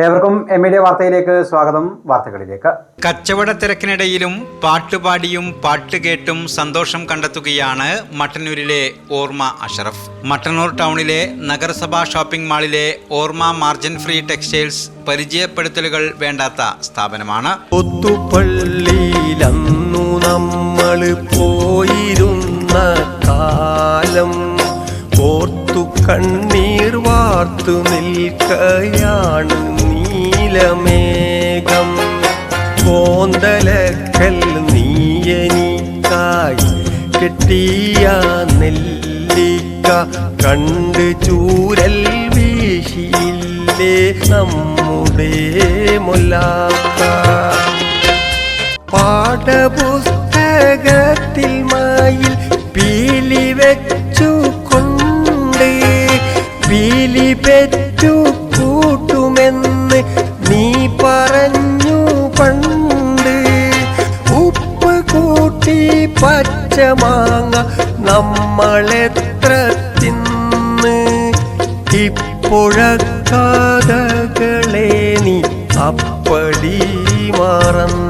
ഏവർക്കും എം.ഇ.ഡി വാർത്തയിലേക്ക് സ്വാഗതം. വാർത്തകളിലേക്ക്. കച്ചവട തിരക്കിനിടയിലും പാട്ടുപാടിയും പാട്ടുകേട്ടും സന്തോഷം കണ്ടെത്തുകയാണ് മട്ടന്നൂരിലെ ഓർമ്മ അഷറഫ്. മട്ടന്നൂർ ടൗണിലെ നഗരസഭാ ഷോപ്പിംഗ് മാളിലെ ഓർമ്മ മാർജിൻ ഫ്രീ ടെക്സ്റ്റൈൽസ് പരിചയപ്പെടുത്തലുകൾ വേണ്ടാത്ത സ്ഥാപനമാണ്. ഒത്തുപള്ളിയിലന്നു നമ്മൾ പോയിരുന്ന കാലം ഓർത്തു കണ്ണീർ വാർത്തു നിൽക്കയാണ് നീലമേഘം. കോന്തലക്കൽ നീയനിക്കായി കെട്ടിയ നെല്ലിക്ക കണ്ട് ചൂരൽ വീശിയില്ലേ നമ്മുടെ മുല്ലാക്ക. പാഠപുസ്തകത്തിൽ മയിൽ പീലി വെച്ചു പീലി പെറ്റു കൂട്ടുമെന്ന് നീ പറഞ്ഞു പണ്ട്. ഉപ്പ് കൂട്ടി പച്ചമാങ്ങ നമ്മളെത്ര തിന്ന്. ഇപ്പോഴക്കഥകളെ നീ അപ്പടി മറന്നു.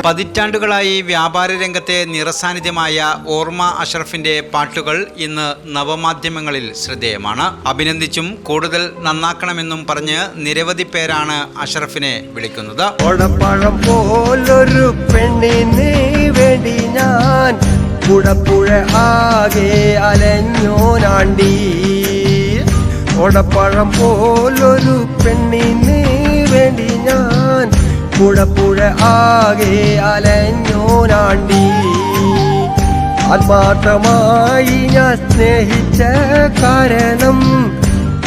പതിറ്റാണ്ടുകളായി വ്യാപാര രംഗത്തെ നിറസാന്നിധ്യമായ ഓർമ്മ അഷറഫിന്റെ പാട്ടുകൾ ഇന്ന് നവമാധ്യമങ്ങളിൽ ശ്രദ്ധേയമാണ്. അഭിനന്ദിച്ചും കൂടുതൽ നന്നാക്കണമെന്നും പറഞ്ഞ് നിരവധി പേരാണ് അഷറഫിനെ വിളിക്കുന്നത്. ഒടപ്പഴം പോലൊരു പെണ്ണിന് വേണ്ടി ഞാൻ പുഴ ആകെ അലഞ്ഞോനാണ്ടി. ഒടപ്പഴം പോലൊരു പെണ്ണിന് വേണ്ടി ഞാൻ പുഴ ആകെ അലഞ്ഞോനാണ്ടി. ആത്മാർത്ഥമായി ഞാൻ സ്നേഹിച്ച കാരണം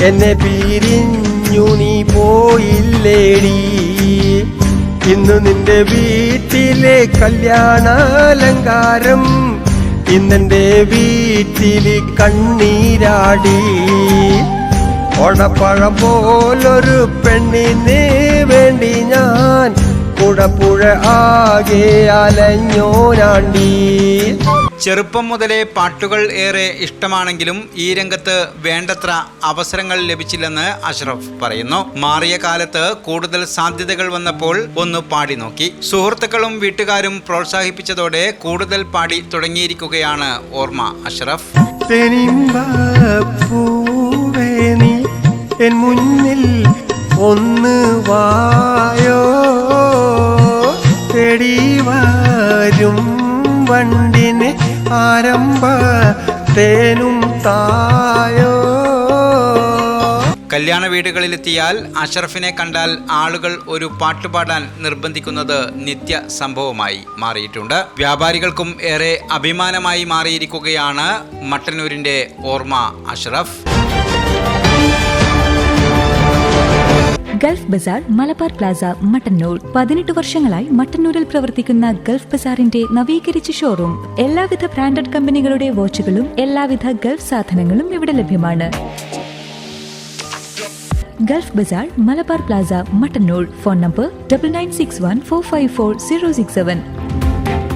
എന്നെ പിരിഞ്ഞു നീ പോയില്ലേടി. ഇന്ന് നിന്റെ വീട്ടിലെ കല്യാണാലങ്കാരം ഇന്നെന്റെ വീട്ടിൽ കണ്ണീരാടി. ഒടപ്പഴം പോലൊരു പെണ്ണിന് വേണ്ടി ഞാൻ പുഴ ആകെ അലഞ്ഞോനാണ്ടി. ചെറുപ്പം മുതലേ പാട്ടുകൾ ഏറെ ഇഷ്ടമാണെങ്കിലും ഈ രംഗത്ത് വേണ്ടത്ര അവസരങ്ങൾ ലഭിച്ചില്ലെന്ന് അഷ്റഫ് പറയുന്നു. മാറിയ കാലത്ത് കൂടുതൽ സാധ്യതകൾ വന്നപ്പോൾ ഒന്ന് പാടി നോക്കി. സുഹൃത്തുക്കളും വീട്ടുകാരും പ്രോത്സാഹിപ്പിച്ചതോടെ കൂടുതൽ പാടി തുടങ്ങിയിരിക്കുകയാണ് ഓർമ്മ അഷ്റഫ്. എൻ മുന്നിൽ ഒന്ന് വായോ, തേടി വരും വണ്ടിന് ആരംഭ തേനും തായോ. കല്യാണ വീടുകളിലെത്തിയാൽ അഷറഫിനെ കണ്ടാൽ ആളുകൾ ഒരു പാട്ടുപാടാൻ നിർബന്ധിക്കുന്നത് നിത്യ സംഭവമായി മാറിയിട്ടുണ്ട്. വ്യാപാരികൾക്കും ഏറെ അഭിമാനമായി മാറിയിരിക്കുകയാണ് മട്ടന്നൂരിന്റെ ഓർമ്മ അഷറഫ്. Gulf Bazar Malabar Plaza Mattannur. 18 വർഷങ്ങളായി മട്ടന്നൂരിൽ പ്രവർത്തിക്കുന്ന ഗൾഫ് ബസാറിന്റെ നവീകരിച്ച ഷോറൂം. എല്ലാവിധ ബ്രാൻഡഡ് കമ്പനികളുടെ വാച്ചുകളും എല്ലാവിധ ഗൾഫ് സാധനങ്ങളും ഇവിടെ ലഭ്യമാണ്. Gulf Bazar Malabar Plaza Mattannur. Phone number 9961454067.